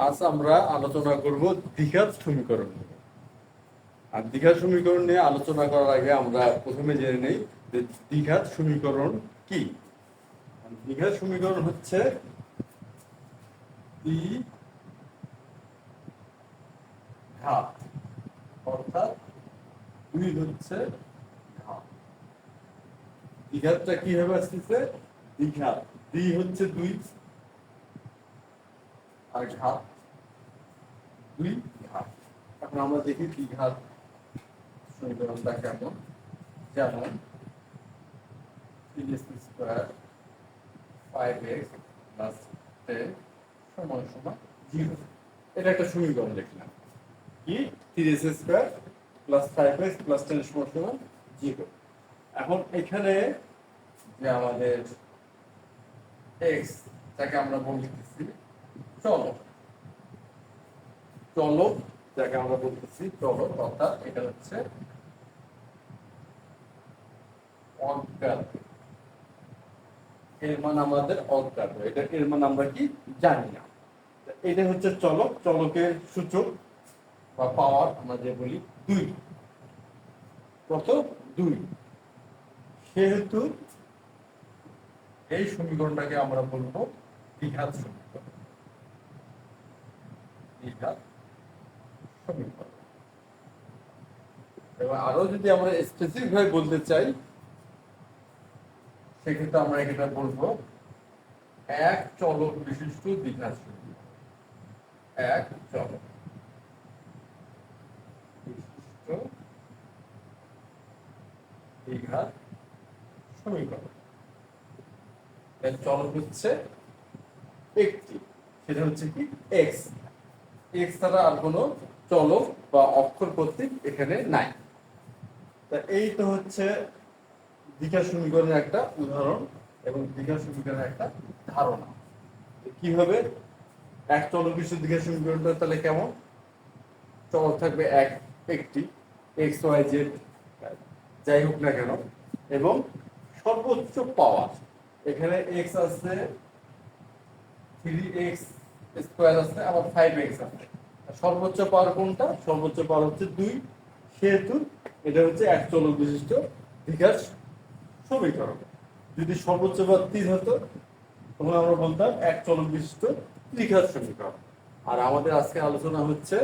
আজ আমরা আলোচনা করব দ্বিঘাত সমীকরণ নিয়ে। আর দ্বিঘাত সমীকরণ নিয়ে আলোচনা করার আগে আমরা প্রথমে জেনে নেই যে দ্বিঘাত সমীকরণ কি। দ্বিঘাত সমীকরণ হচ্ছে দ্বিঘাত, অর্থাৎ দুই হচ্ছে ঘাত। দ্বিঘাতটা কিভাবে আসতেছে? দ্বিঘাত দ্বি হচ্ছে দুই আর ঘাত দুই ঘাত। এখন আমরা দেখি দ্বিঘাত সমীকরণটা কেমন। যেমন 3x স্কয়ার 5x প্লাস 10 সমান সমান 0। এটা একটা সমীকরণ লিখলাম কি 3x square plus 5x plus 10 সমান সমান 0। এখন এখানে যে আমাদের x যাকে আমরা বলতেছি চলক, চলক যাকে আমরা বলতেছি চলক, অর্থাৎ এটা হচ্ছে অজ্ঞাত। এর মান আমাদের অজ্ঞাত, এটা এর মান আমরা কি জানি না। এটা হচ্ছে চলক, চলকের সূচক বা পাওয়ার আমরা যে বলি 2। কত? 2। সেহেতু এই সমীকরণটাকে আমরা বলবো দ্বিঘাত সমীকরণ। দ্বিঘাত সমীকরণ। এবং আরো যদি আমরা স্পেসিফিক ভাবে বলতে চাই সেক্ষেত্রে আমরা এটা বলবো এক চলক বিশিষ্ট দ্বিঘাত সমীকরণ। এক চলক বিশিষ্ট দ্বিঘাত সমীকরণ। এর চলক হচ্ছে একটি, সেটা হচ্ছে কি এক্স। এক্স ছাড়া আর কোনো চলক বা অক্ষর প্রতীক এখানে নাই। তা এই তো হচ্ছে দ্বিঘাত সমীকরণের একটা উদাহরণ এবং দ্বিঘাত সমীকরণের একটা ধারণা। কিভাবে এক চলক বিশিষ্ট দ্বিঘাত সমীকরণটা তাহলে কেমন? চলক থাকবে একটি, এক্স ওয়াই জেড যাই হোক না কেন, এবং সর্বোচ্চ পাওয়ার এখানে এক্স আছে, 3x স্কয়ার আছে, আবার 5x আছে। সর্বোচ্চ পাওয়ার কোনটা? সর্বোচ্চ পাওয়ার হচ্ছে 2। সেহেতু এটা হচ্ছে এক চলক বিশিষ্ট দ্বিঘাত সমীকরণ। যদি সর্বোচ্চ পাওয়ার 3 হতো তখন আমরা বলতাম এক চলক বিশিষ্ট দ্বিঘাত সমীকরণ। আর আমাদের আজকে আলোচনা হচ্ছে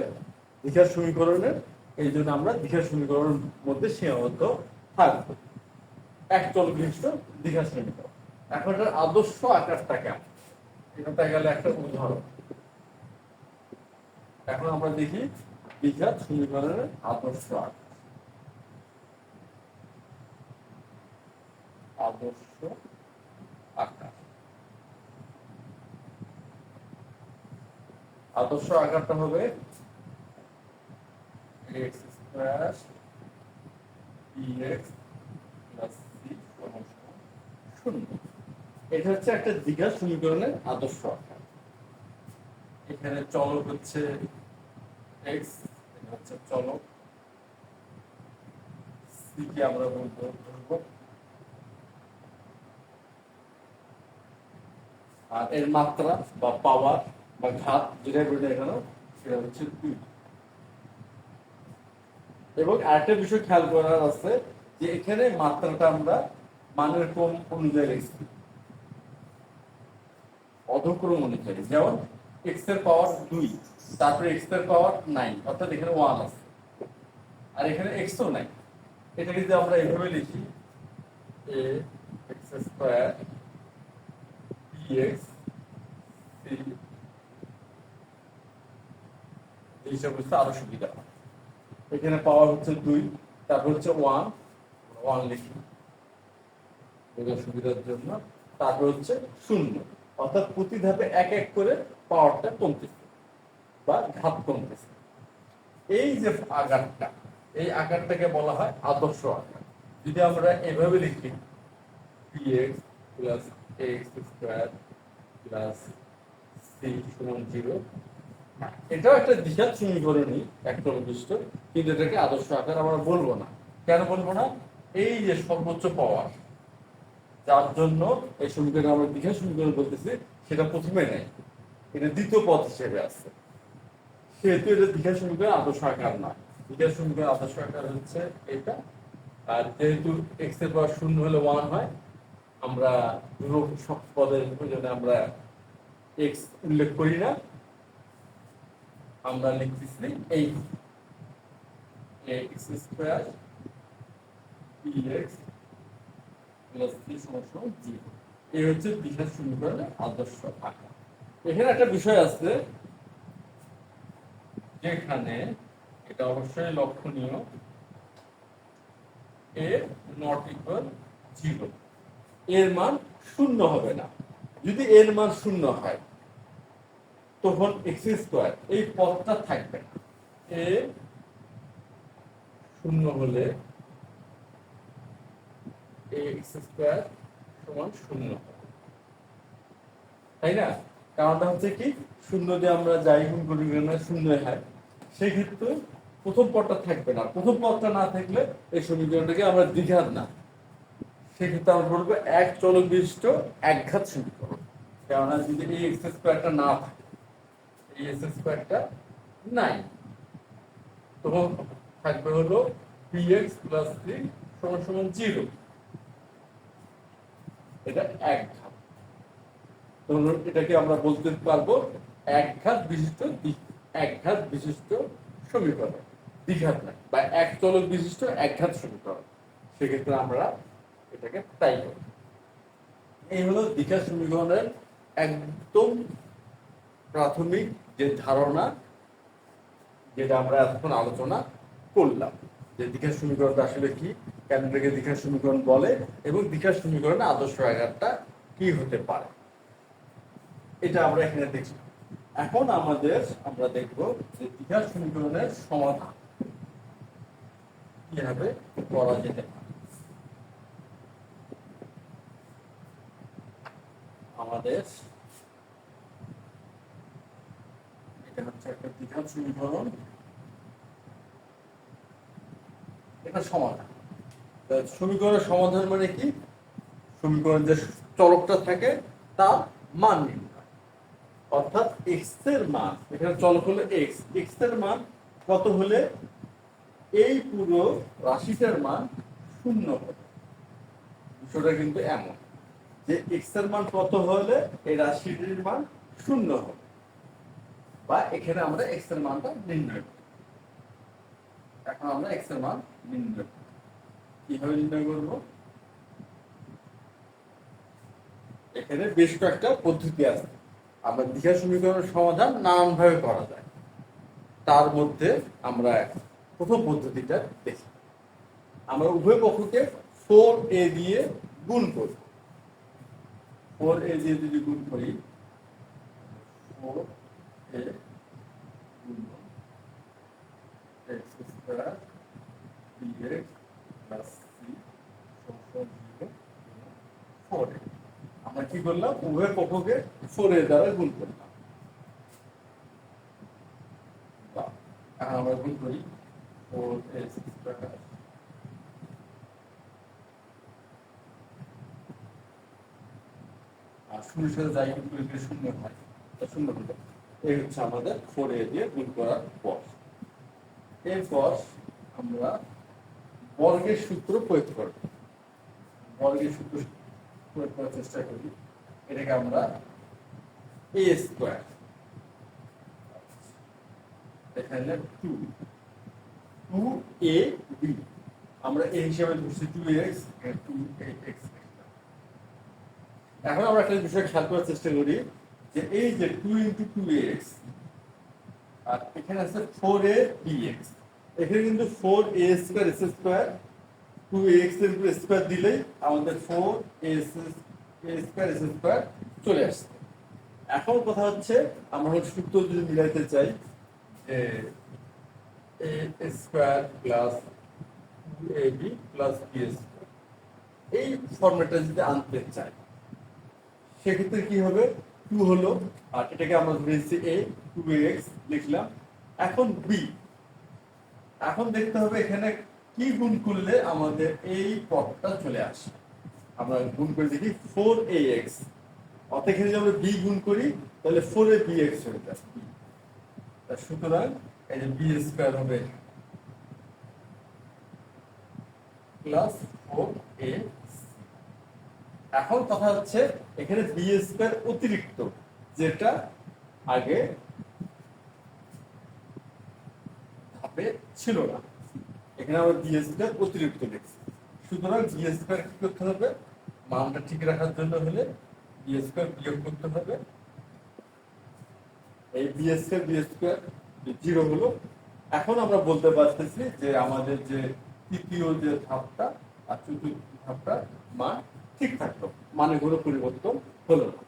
দ্বিঘাত সমীকরণের, এই জন্য আমরা দ্বিঘাত সমীকরণের মধ্যে সীমাবদ্ধ থাকবো। এক চলক বিশিষ্ট দ্বিঘাত সমীকরণ। এখন এটার আদর্শ আকারটা কেমন এটা গেল একটা উদাহরণ। এখন আমরা দেখি দ্বিঘাত সমীকরণের আদর্শ আকার। আদর্শ আকার, আদর্শ আকারটা হবে x square dx plus c সমান 0। এটা হচ্ছে একটা দ্বিঘাত সমীকরণের আদর্শ আকার। এখানে চলক হচ্ছে x, এটা হচ্ছে চলক, c কে আমরা বলবো ধ্রুবক, আর এর মাত্রা বা পাওয়ার বা ঘাত যেটা বলি এখানে সেটা হচ্ছে 2। এবং আরেকটা বিষয় খেয়াল করার আছে যে এখানে মাত্রাটা আমরা মানের ক্রম অনুযায়ী লিখছি, অধক্রম অনুযায়ী। যেমন x এর পাওয়ার 2, তারপরে x এর পাওয়ার 9, অর্থাৎ এখানে 1 আছে, আর এখানে x ও নাই। এটাকে যদি আমরা এভাবে লিখি a x square dx c, এই হিসাব হচ্ছে আরো সুবিধা। এখানে পাওয়ার হচ্ছে 2, তারপর হচ্ছে 1 লিখি বোঝার সুবিধার জন্য, তারপর হচ্ছে 0, অর্থাৎ প্রতি ধাপে এক এক করে পাওয়ারটা কমতেছে বা ঘাত কমতেছে। এই যে আকারটা, এই আকারটাকে বলা হয় আদর্শ আকার। যদি আমরা এভাবে লিখি px plus x square plus c সমান 0, এটাও একটা দ্বিঘাত সমীকরণই এক চলক বিশিষ্ট, কিন্তু এটাকে আদর্শ আকার আমরা বলবো না। কেন বলবো না? এই যে সর্বোচ্চ পাওয়ার যার জন্য এই সমীকরণ আমরা দ্বিঘাত সমীকরণ বলতেছি সেটা প্রথমে নেই, এটা দ্বিতীয় পদ হিসেবে আছে। সেহেতু এটা দ্বিঘাত সমীকরণ আদর্শ আকার নয়। দ্বিঘাত সমীকরণ আদর্শ আকার হচ্ছে এটা। আর যেহেতু এক্স এর পাওয়ার শূন্য হলে 1 হয়, আমরা ধ্রুবক সব পদের জন্য আমরা এক্স উল্লেখ করি না, আমরা লিখতেছি এই এক্স স্কয়ার px প্লাস 3 সমান 0। এই হচ্ছে দ্বিঘাত সমীকরণের আদর্শ আকার। এখানে একটা বিষয় আছে, যেখানে এটা অবশ্যই লক্ষণীয়, a নট ইকুয়াল 0, এর মান শূন্য হবে না। যদি এর মান শূন্য হয় তখন এক্স স্কয়ার এই পদটা থাকবে না। এ শূন্য হলে এক্স স্কয়ার সমান শূন্য, তাই না? কারণটা হচ্ছে কি, শূন্য দিয়ে আমরা যাই গুণ করি না শূন্য হয়, সেই ক্ষেত্রে প্রথম পদটা থাকবে না। প্রথম পদটা না থাকলে এই সমীকরণটাকে আমরা দ্বিঘাত না, সেক্ষেত্রে আমরা বলবো এক চলক বিশিষ্ট একঘাত সমীকরণ। কেননা যদি এই এক্স স্কয়ারটা না থাকে, এই এক্স স্কয়ারটা নাই, তখন থাকবে হলো px প্লাস 3 সমান সমান 0। এটা একঘাত, তখন এটাকে আমরা বলতে পারবো একঘাত বিশিষ্ট সমীকরণ, দ্বিঘাত না, বা এক চলক বিশিষ্ট একঘাত সমীকরণ। সেক্ষেত্রে আমরা এটাকে তাই করি। এই হলো দ্বিঘাত সমীকরণের একদম প্রাথমিক যে ধারণা, যেটা আমরা এতক্ষণ আলোচনা করলাম, যে দ্বিঘাত সমীকরণটা আসলে কি, কেন এটাকে দ্বিঘাত সমীকরণ বলে, এবং দ্বিঘাত সমীকরণের আদর্শ আকারটা কি হতে পারে, এটা আমরা এখানে দেখি। এখন আমরা দেখব যে দ্বিঘাত সমীকরণের সমাধান কিভাবে করা যেতে পারে। আমাদের এটা হচ্ছে একটা দ্বিঘাত সমীকরণ, এটা সমাধান। সমীকরণের সমাধান মানে কি, সমীকরণ যে চলকটা থাকে তার মান নির্ণয়, অর্থাৎ এক্স এর মান, এখানে চলক হলো এক্স, এক্স এর মান কত হলে এই পুরো রাশিটার মান শূন্য হবে। বিষয়টা কিন্তু এমন যে এক্স এর মান কত হলে এই রাশিটির মান শূন্য হবে, বা এখানে আমরা এক্স এর মানটা নির্ণয় করি। এখন আমরা এক্স এর মান নির্ণয় করি, কিভাবে নির্ণয় করব? এখানে বেশ কয়েকটা পদ্ধতি আছে। আমরা দ্বিঘাত সমীকরণের সমাধান নানান ভাবে করা যায়, তার মধ্যে আমরা প্রথম পদ্ধতিটা দেখি। আমরা উভয় পক্ষকে 4a দিয়ে গুণ করব। 4a দিয়ে যদি গুণ করি, 4a গুণন x square dx plus c সমান 0 4a। আমরা কি করলাম, উভয় পক্ষকে 4a দ্বারা গুণ করলাম। এখন আমরা গুণ করি 4a স্কয়ার আর শূন্যের সাথে যাই গুণ করি শূন্য হয়, শূন্য হলো। এই হচ্ছে আমাদের 4a দিয়ে গুণ করার পর। এরপর আমরা বর্গের সূত্র প্রয়োগ করব। বর্গের সূত্র প্রয়োগ করার চেষ্টা করি। এটাকে আমরা a স্কয়ার, এখানে 2ab, আমরা a হিসাবে ধরছি 2x, 2ax। এখন আমরা একটা বিষয় খেয়াল করার চেষ্টা করি, যে এই যে 2 × 2ax আর এখানে আছে 4a dx, এখানে কিন্তু 4a square s square 2ax এর উপর স্কয়ার দিলেই আমাদের 4a স্কয়ার s স্কয়ার চলে আসছে। এখন কথা হচ্ছে, আমরা সূত্র যদি মিলাইতে চাই, যে a square plus 2ab plus b square, এই ফর্মেটটা যদি আনতে চাই, সেক্ষেত্রে কি হবে, 2 হলো, আর এটাকে আমরা ধরেছি a, 2ax লিখলাম। এখন b, এখন দেখতে হবে এখানে কি গুণ করলে আমাদের এই পদটা চলে আসে। আমরা গুণ করে দেখি 4ax, অর্থাৎ এখানে যদি আমরা b গুণ করি তাহলে 4abx হয়ে যায়। সুতরাং এই যে বি স্কোয়ার হবে প্লাস 4 এ। এখন কথা হচ্ছে এখানে বি স্কোয়ার অতিরিক্ত, যেটা আগে ধাপে ছিল না। এখানে আমরা বি স্কোয়ার অতিরিক্ত লিখছি, সুতরাং বি স্কোয়ার কি করতে হবে, মানটা ঠিক রাখার জন্য হলে বি স্কোয়ার বিয়োগ করতে হবে। এই বি স্কোয়ার 0 হলো। এখন আমরা বলতে পারতেছি যে আমাদের যে তৃতীয় যে ধাপটা আর চতুর্থ ধাপটা মান ঠিক থাকলো, মানে কোনো পরিবর্তন হলো না।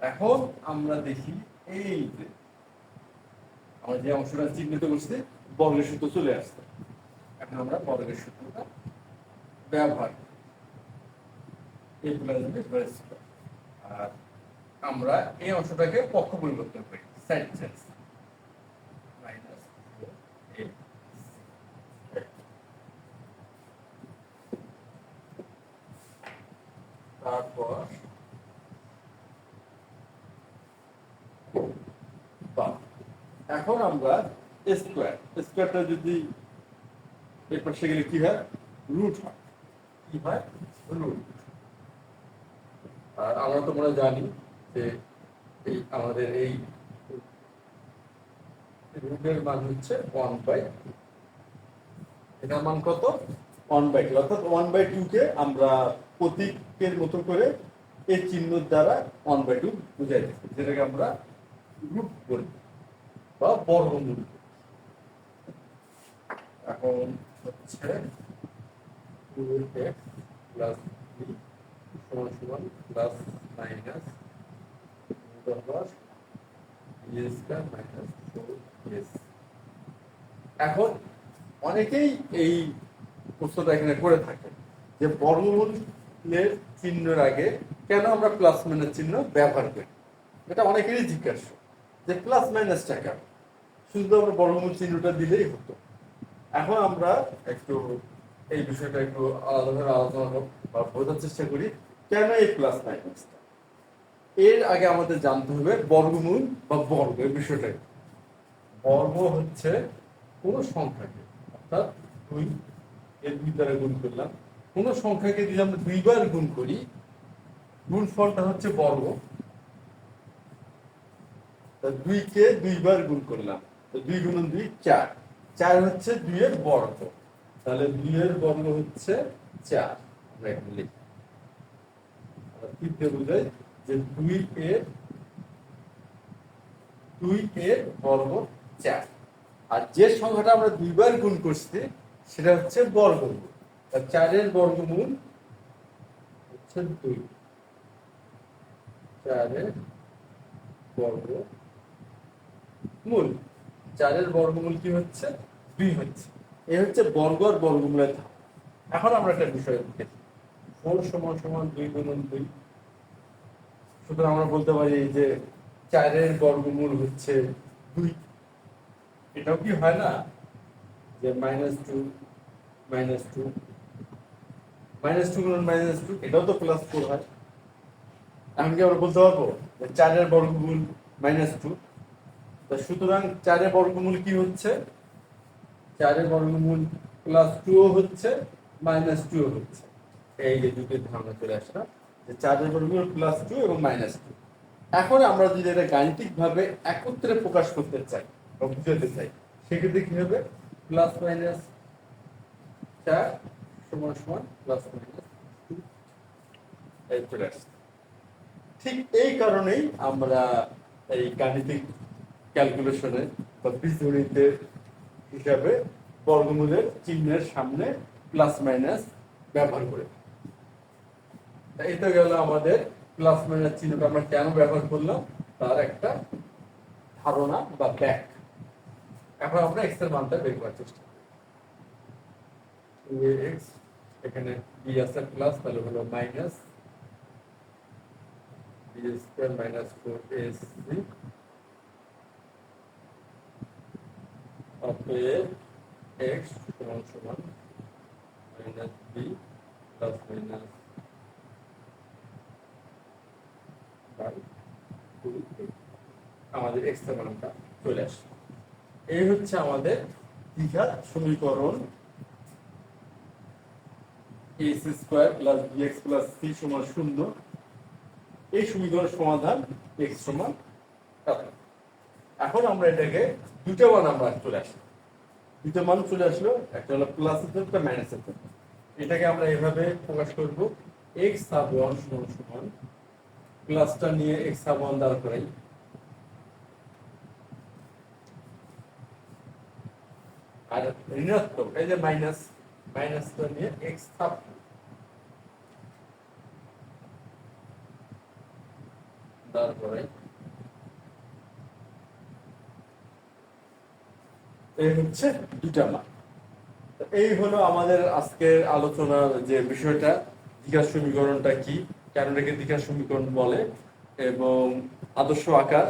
এখন আমরা দেখি এই যে আমরা যে অংশটা চিহ্নিত করছি বর্গের সূত্র চলে আসছে। এখন আমরা বর্গের সূত্রটা ব্যবহার করি, a plus b plus c। আর আমরা এই অংশটাকে পক্ষ পরিবর্তন করি, সাইড চেঞ্জ, মাইনাস a। তারপর এখন আমরা স্কোয়ারটা যদি এর পাশে গেলে কি হয়, রুট হয়। কি হয়, রুট। আর আমরা তোমরা জানি যে এই আমাদের এই রুটের মান হচ্ছে 1/2। এটার মান কত, 1/2। অর্থাৎ 1/2 কে আমরা প্রতীকের মতো করে এই চিহ্ন দ্বারা 1/2 বুঝাই দিচ্ছি, যেটাকে আমরা রুট বলি বা বর্গমূল। এখন হচ্ছে 2x প্লাস b সমান সমান plus minus b square minus 4s। এখন অনেকেই এই প্রশ্নটা এখানে করে থাকে যে বর্গমূলের চিহ্নের আগে কেন আমরা প্লাস মাইনাস চিহ্ন ব্যবহার করি। এটা অনেকেরই জিজ্ঞাসা যে প্লাস মাইনাসটা কেন, শুধু আমরা বর্গমূল চিহ্নটা দিলেই হতো। এখন আমরা একটু এই বিষয়টা একটু আলাদাভাবে আলোচনা বা বোঝার চেষ্টা করি কেন এই প্লাস মাইনাসটা। এর আগে আমাদের জানতে হবে বর্গমূল বা বর্গ এই বিষয়টা। বর্গ হচ্ছে কোন সংখ্যাকে, অর্থাৎ 2 এর 2 দ্বারা গুণ করলাম, কোন সংখ্যাকে যদি আমরা 2 বার গুণ করি গুণফলটা হচ্ছে বর্গ। 2 কে 2 বার গুণ করলাম, তো 2 গুণন 2 4, 4 হচ্ছে 2 এর বর্গ। তাহলে 2 এর বর্গ হচ্ছে 4। আমরা এখানে লিখি, তৃতীয় বুঝাই যে 2 এর বর্গ 4। আর যে সংখ্যাটা আমরা 2 বার গুণ করছি সেটা হচ্ছে বর্গমূল। 4 এর বর্গমূল হচ্ছে 2। 4 এর বর্গমূল, 4 এর বর্গমূল কি হচ্ছে, 2 হচ্ছে। এই হচ্ছে বর্গ আর বর্গমূলের ধাপ। এখন আমরা একটা বিষয় দেখি, 4 সমান সমান 2 গুণন 2। সুতরাং আমরা বলতে পারি যে 4 এর বর্গমূল হচ্ছে 2। এটাও কি হয় না যে -2 -2 -2 গুণন -2, এটাও তো +4 হয়। এখন কি আমরা বলতে পারবো যে 4 এর বর্গমূল -2। তো সুতরাং 4 এর বর্গমূল কি হচ্ছে, 4 এর বর্গমূল +2 হচ্ছে -2 হচ্ছে। এই যে দুটো ধারণা চলে আসলো যে 4 এর বর্গমূল +2 এবং -2। এখন আমরা যদি এটা গাণিতিক ভাবে একত্রে প্রকাশ করতে চাই বা বুঝাতে চাই সেক্ষেত্রে কি হবে, +- 4 সমান সমান +-2 এই চলে আসছে। ঠিক এই কারণেই আমরা এই গাণিতিক ক্যালকুলেশনে বা বীজগণিতের হিসাবে বর্গমূলের চিহ্নের সামনে প্লাস মাইনাস ব্যবহার করে। এই তো গেল আমাদের প্লাস মাইনাস চিহ্নটা আমরা কেন ব্যবহার করলাম তার একটা ধারণা বা ব্যাক। এখন আমরা এক্স এর মানটা বের করার চেষ্টা করি। 2x, এখানে বি আছে প্লাস, তাহলে হলো minus B square minus 4ac অতএব x সমান সমান minus b plus minus by 2। আমাদের এক্স এর মানটা চলে আসে। এই হচ্ছে আমাদের দ্বিঘাত সমীকরণ x square plus b x plus c সমান 0। এই সমীকরণের সমাধান এক্স সমান এত। এখন আমরা এটাকে দুটো মান আমরা চলে আসি, দুটো মান চলে আসলো, একটা হলো প্লাসের জন্য একটা মাইনাসের জন্য। এটাকে আমরা এভাবে প্রকাশ করব এক্স সাব ওয়ান সমান সমান প্লাসটা নিয়ে এক্স সাব ওয়ান দ্বারা করাই, আর ঋণাত্মক এই যে মাইনাস, মাইনাসটা নিয়ে এক্স সাব দ্বারা করাই। এই হচ্ছে দুটা মান। এই হলো আমাদের আজকের আলোচনার যে বিষয়টা, দ্বিঘাত সমীকরণটা কি, কেন এটাকে দ্বিঘাত সমীকরণ বলে, এবং আদর্শ আকার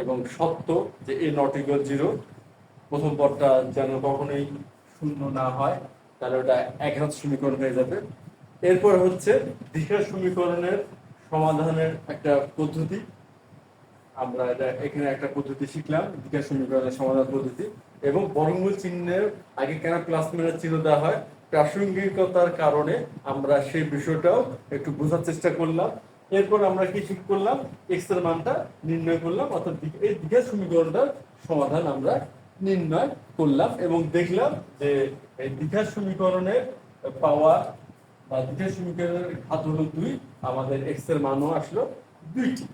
এবং সত্য যে এ নট ইকুয়াল 0, প্রথম পদটা যেন কখনোই শূন্য না হয়, তাহলে ওটা একঘাত সমীকরণ হয়ে যাবে। এরপর হচ্ছে দ্বিঘাত সমীকরণের সমাধানের একটা পদ্ধতি, আমরা এটা এখানে একটা পদ্ধতি শিখলাম, দ্বিঘাত সমীকরণের সমাধান পদ্ধতি। এবং বর্গমূল চিহ্নের আগে কেন প্লাস মাইনাস চিহ্ন দেওয়া হয়, প্রাসঙ্গিকতার কারণে আমরা সেই বিষয়টাও একটু বোঝার চেষ্টা করলাম। এরপর আমরা কি ঠিক করলাম, এক্স এর মানটা নির্ণয় করলাম, অর্থাৎ এই দ্বিঘাত সমীকরণটার সমাধান আমরা নির্ণয় করলাম এবং দেখলাম যে এই দ্বিঘাত সমীকরণের পাওয়ার বা দ্বিঘাত সমীকরণের ঘাত হলো 2, আমাদের এক্স এর মানও আসলো 2টি।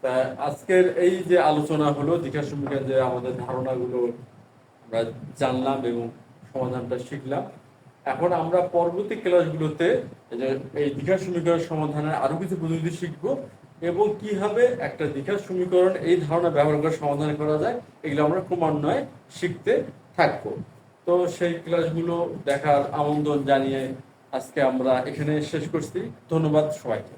তা আজকের এই যে আলোচনা হলো দ্বিঘাত সমীকরণ, যে আমাদের ধারণাগুলো আমরা জানলাম এবং সমাধানটা শিখলাম। এখন আমরা পরবর্তী ক্লাসগুলোতে এই দ্বিঘাত সমীকরণ সমাধানের আরো কিছু পদ্ধতি শিখবো এবং কিভাবে একটা দ্বিঘাত সমীকরণ এই ধারণা ব্যবহার করে সমাধান করা যায়, এগুলো আমরা ক্রমান্বয়ে শিখতে থাকবো। তো সেই ক্লাসগুলো দেখার আমন্ত্রণ জানিয়ে আজকে আমরা এখানে শেষ করছি। ধন্যবাদ সবাইকে।